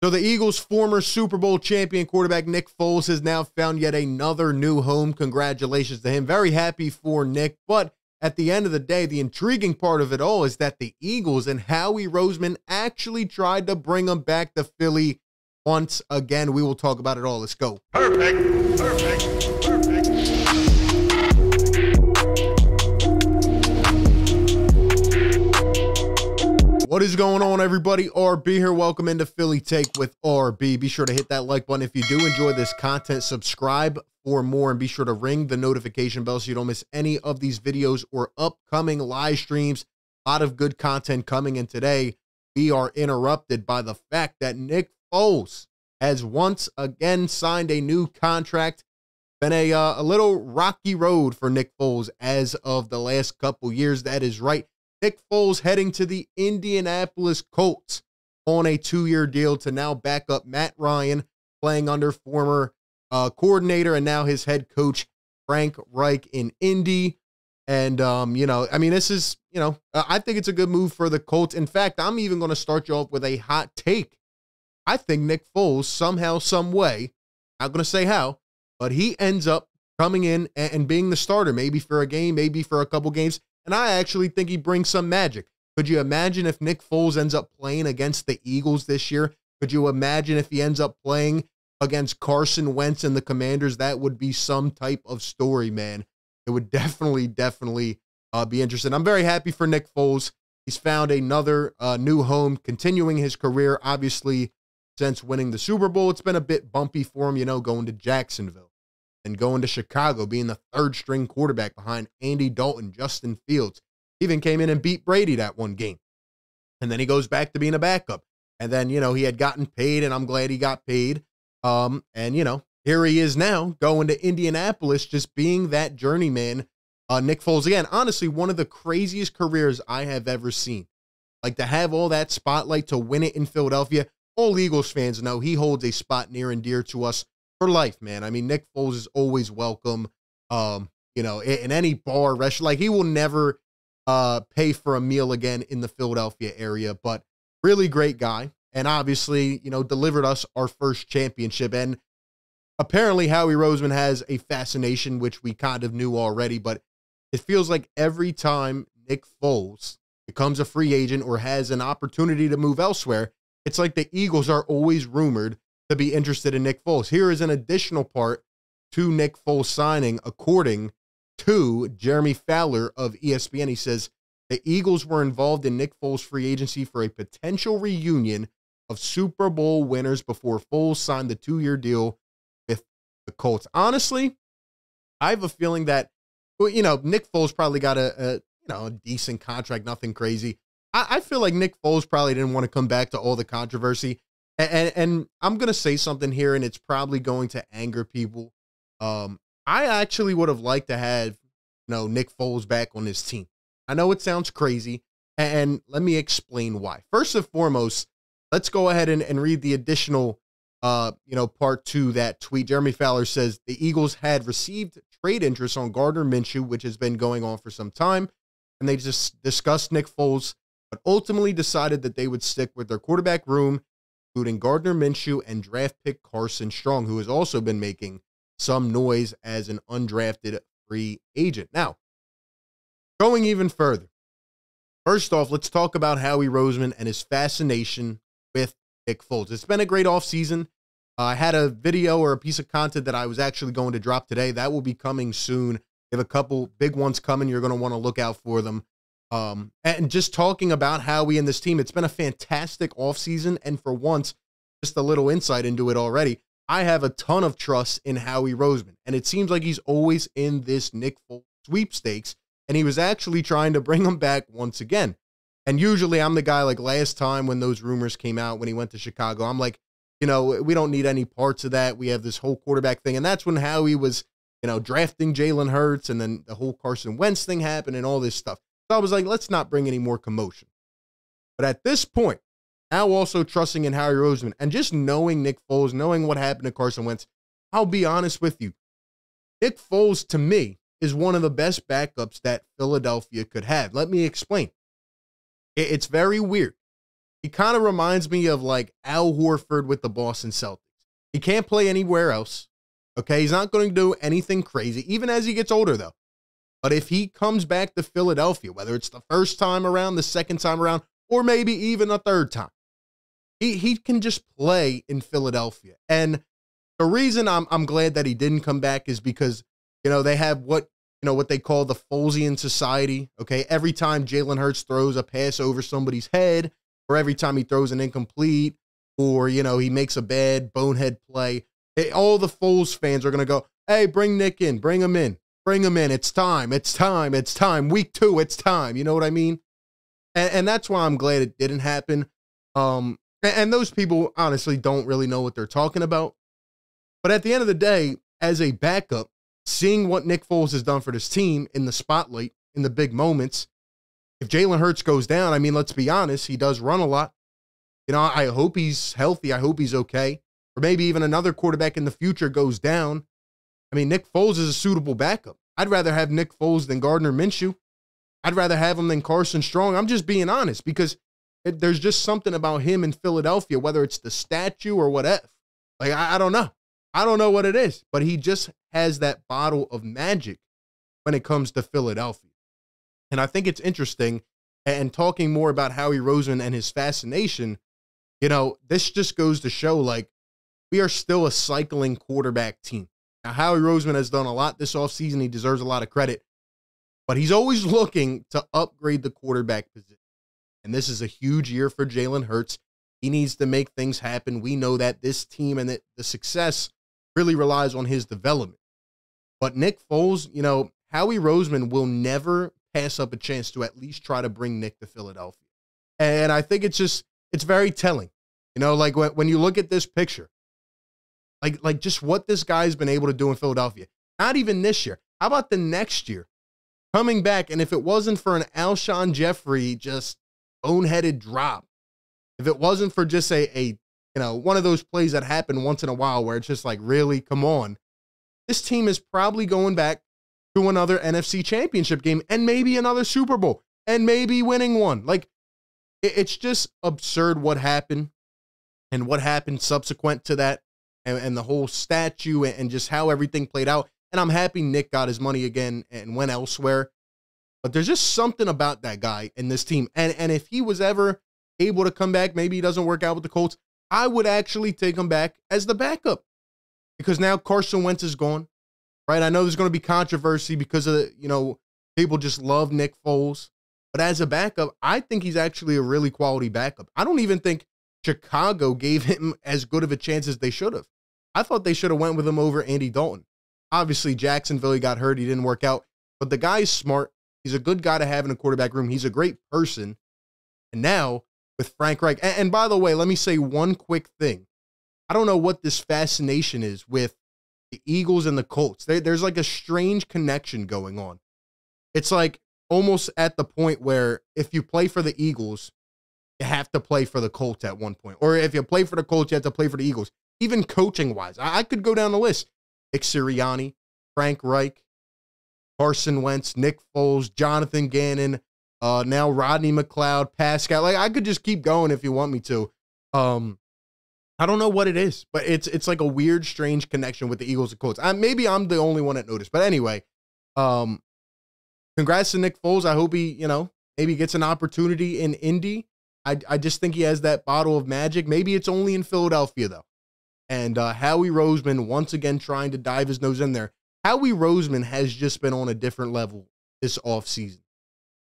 So the Eagles' former Super Bowl champion quarterback Nick Foles has now found yet another new home. Congratulations to him. Very happy for Nick. But at the end of the day, the intriguing part of it all is that the Eagles and Howie Roseman actually tried to bring him back to Philly once again. We will talk about it all. Let's go. Perfect. Perfect. Perfect. What is going on, everybody? RB here. Welcome into Philly Take with RB. Be sure to hit that like button if you do enjoy this content. Subscribe for more and be sure to ring the notification bell so you don't miss any of these videos or upcoming live streams. A lot of good content coming in today. We are interrupted by the fact that Nick Foles has once again signed a new contract. Been a little rocky road for Nick Foles as of the last couple years. That is right. Nick Foles heading to the Indianapolis Colts on a 2-year deal to now back up Matt Ryan, playing under former coordinator and now his head coach, Frank Reich in Indy. And, this is, I think it's a good move for the Colts. In fact, I'm even going to start you off with a hot take. I think Nick Foles somehow, some way, not going to say how, but he ends up coming in and being the starter, maybe for a game, maybe for a couple games. And I actually think he brings some magic. Could you imagine if Nick Foles ends up playing against the Eagles this year? Could you imagine if he ends up playing against Carson Wentz and the Commanders? That would be some type of story, man. It would definitely be interesting. I'm very happy for Nick Foles. He's found another new home, continuing his career. Obviously, since winning the Super Bowl, it's been a bit bumpy for him, going to Jacksonville and going to Chicago, being the third-string quarterback behind Andy Dalton, Justin Fields. Even came in and beat Brady that one game. And then he goes back to being a backup. And then, he had gotten paid, and I'm glad he got paid. Here he is now going to Indianapolis, just being that journeyman. Nick Foles, again, honestly, one of the craziest careers I have ever seen. Like, to have all that spotlight, to win it in Philadelphia. All Eagles fans know he holds a spot near and dear to us for life, man. I mean, Nick Foles is always welcome, in any bar, restaurant. Like, he will never pay for a meal again in the Philadelphia area, but really great guy. And obviously, delivered us our first championship. And apparently Howie Roseman has a fascination, which we kind of knew already, but it feels like every time Nick Foles becomes a free agent or has an opportunity to move elsewhere, it's like the Eagles are always rumored to be interested in Nick Foles. Here is an additional part to Nick Foles signing, according to Jeremy Fowler of ESPN. He says the Eagles were involved in Nick Foles' free agency for a potential reunion of Super Bowl winners before Foles signed the 2-year deal with the Colts. Honestly, I have a feeling that, Nick Foles probably got a decent contract, nothing crazy. I feel like Nick Foles probably didn't want to come back to all the controversy. And I'm going to say something here, and it's probably going to anger people. I actually would have liked to have, Nick Foles back on his team. I know it sounds crazy, and let me explain why. First and foremost, let's go ahead and read the additional, part to that tweet. Jeremy Fowler says the Eagles had received trade interest on Gardner Minshew, which has been going on for some time, and they just discussed Nick Foles, but ultimately decided that they would stick with their quarterback room, including Gardner Minshew and draft pick Carson Strong, who has also been making some noise as an undrafted free agent. Now, going even further, first off, let's talk about Howie Roseman and his fascination with Nick Foles. It's been a great offseason. I had a video or a piece of content that I was actually going to drop today. That will be coming soon. We have a couple big ones coming. You're going to want to look out for them. And just talking about Howie and this team, it's been a fantastic offseason. And for once, just a little insight into it already, I have a ton of trust in Howie Roseman. And it seems like he's always in this Nick Foles sweepstakes. And he was actually trying to bring him back once again. And usually I'm the guy, like last time when those rumors came out when he went to Chicago, I'm like, we don't need any parts of that. We have this whole quarterback thing. And that's when Howie was, drafting Jalen Hurts, and then the whole Carson Wentz thing happened and all this stuff. So I was like, let's not bring any more commotion. But at this point, now also trusting in Howie Roseman and just knowing Nick Foles, knowing what happened to Carson Wentz, I'll be honest with you. Nick Foles, to me, is one of the best backups that Philadelphia could have. Let me explain. It's very weird. he kind of reminds me of like Al Horford with the Boston Celtics. He can't play anywhere else. Okay, he's not going to do anything crazy, even as he gets older, though. But if he comes back to Philadelphia, whether it's the first time around, the second time around, or maybe even a third time, he can just play in Philadelphia. And the reason I'm glad that he didn't come back is because, they have what they call the Folesian Society. Okay, every time Jalen Hurts throws a pass over somebody's head, or every time he throws an incomplete, or, he makes a bad bonehead play, all the Foles fans are going to go, hey, bring Nick in, bring him in. Bring him in. It's time. It's time. It's time. Week 2, it's time. You know what I mean? And that's why I'm glad it didn't happen. And those people honestly don't really know what they're talking about. But at the end of the day, as a backup, seeing what Nick Foles has done for this team in the spotlight, in the big moments, if Jalen Hurts goes down, I mean, let's be honest, he does run a lot. I hope he's healthy. I hope he's okay. Or maybe even another quarterback in the future goes down. I mean, Nick Foles is a suitable backup. I'd rather have Nick Foles than Gardner Minshew. I'd rather have him than Carson Strong. I'm just being honest because there's just something about him in Philadelphia, whether it's the statue or whatever. Like, I don't know. I don't know what it is, but he just has that bottle of magic when it comes to Philadelphia. And I think it's interesting, and talking more about Howie Roseman and his fascination, this just goes to show, like, we are still a cycling quarterback team. Now, Howie Roseman has done a lot this offseason. He deserves a lot of credit. But he's always looking to upgrade the quarterback position. And this is a huge year for Jalen Hurts. He needs to make things happen. We know that this team and the success really relies on his development. But Nick Foles, Howie Roseman will never pass up a chance to at least try to bring Nick to Philadelphia. And I think it's very telling. Like when you look at this picture, like just what this guy's been able to do in Philadelphia. Not even this year. How about the next year? Coming back, and if it wasn't for an Alshon Jeffrey just boneheaded drop, if it wasn't for just a one of those plays that happen once in a while where it's just like, really, come on, this team is probably going back to another NFC Championship game and maybe another Super Bowl and maybe winning one. Like, it's just absurd what happened and what happened subsequent to that. And the whole statue and just how everything played out. And I'm happy Nick got his money again and went elsewhere. But there's just something about that guy and this team. And if he was ever able to come back, maybe he doesn't work out with the Colts, I would actually take him back as the backup. Because now Carson Wentz is gone, right? I know there's going to be controversy because of, people just love Nick Foles. But as a backup, I think he's actually a really quality backup. I don't even think Chicago gave him as good of a chance as they should have. I thought they should have went with him over Andy Dalton. Obviously, Jacksonville, he got hurt. He didn't work out. But the guy's smart. He's a good guy to have in a quarterback room. He's a great person. And now with Frank Reich. And by the way, let me say one quick thing. I don't know what this fascination is with the Eagles and the Colts. There's like a strange connection going on. It's like almost at the point where if you play for the Eagles, you have to play for the Colts at one point. Or if you play for the Colts, you have to play for the Eagles. Even coaching-wise. I could go down the list. Nick Sirianni, Frank Reich, Carson Wentz, Nick Foles, Jonathan Gannon, now Rodney McLeod, Pascal. Like, I could just keep going if you want me to. I don't know what it is, but it's like a weird, strange connection with the Eagles and Colts. Maybe I'm the only one that noticed. But anyway, congrats to Nick Foles. I hope he, maybe gets an opportunity in Indy. I just think he has that bottle of magic. Maybe it's only in Philadelphia, though. And Howie Roseman, once again, trying to dive his nose in there. Howie Roseman has just been on a different level this offseason.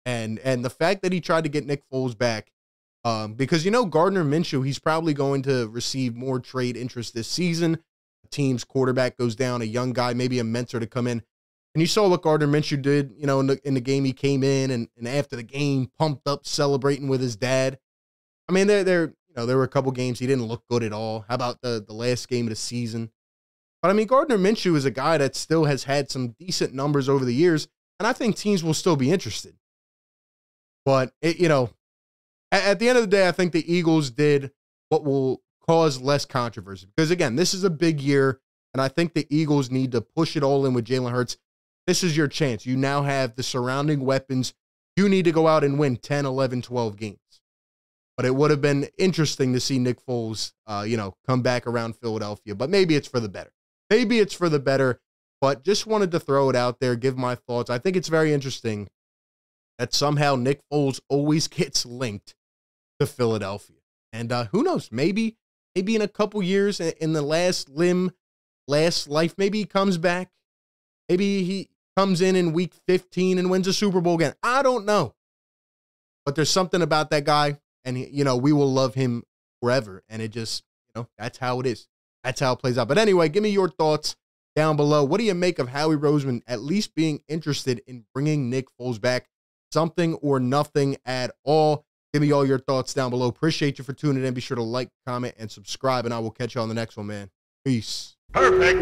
And the fact that he tried to get Nick Foles back, because, Gardner Minshew, he's probably going to receive more trade interest this season. The team's quarterback goes down, a young guy, maybe a mentor to come in. And you saw what Gardner Minshew did, in the game he came in and after the game, pumped up, celebrating with his dad. I mean, there were a couple games he didn't look good at all. How about the last game of the season? But, I mean, Gardner Minshew is a guy that still has had some decent numbers over the years, and I think teams will still be interested. But, at the end of the day, I think the Eagles did what will cause less controversy. Because, again, this is a big year, and I think the Eagles need to push it all in with Jalen Hurts. This is your chance. You now have the surrounding weapons. You need to go out and win 10, 11, 12 games. But it would have been interesting to see Nick Foles, come back around Philadelphia. But maybe it's for the better. Maybe it's for the better. But just wanted to throw it out there, give my thoughts. I think it's very interesting that somehow Nick Foles always gets linked to Philadelphia. And who knows? Maybe in a couple years, in the last life, maybe he comes back. Maybe he comes in week 15 and wins a Super Bowl again. I don't know. But there's something about that guy. And, we will love him forever. And it just, that's how it is. That's how it plays out. But anyway, give me your thoughts down below. What do you make of Howie Roseman at least being interested in bringing Nick Foles back? Something or nothing at all. Give me all your thoughts down below. Appreciate you for tuning in. Be sure to like, comment, and subscribe. And I will catch you on the next one, man. Peace. Perfect.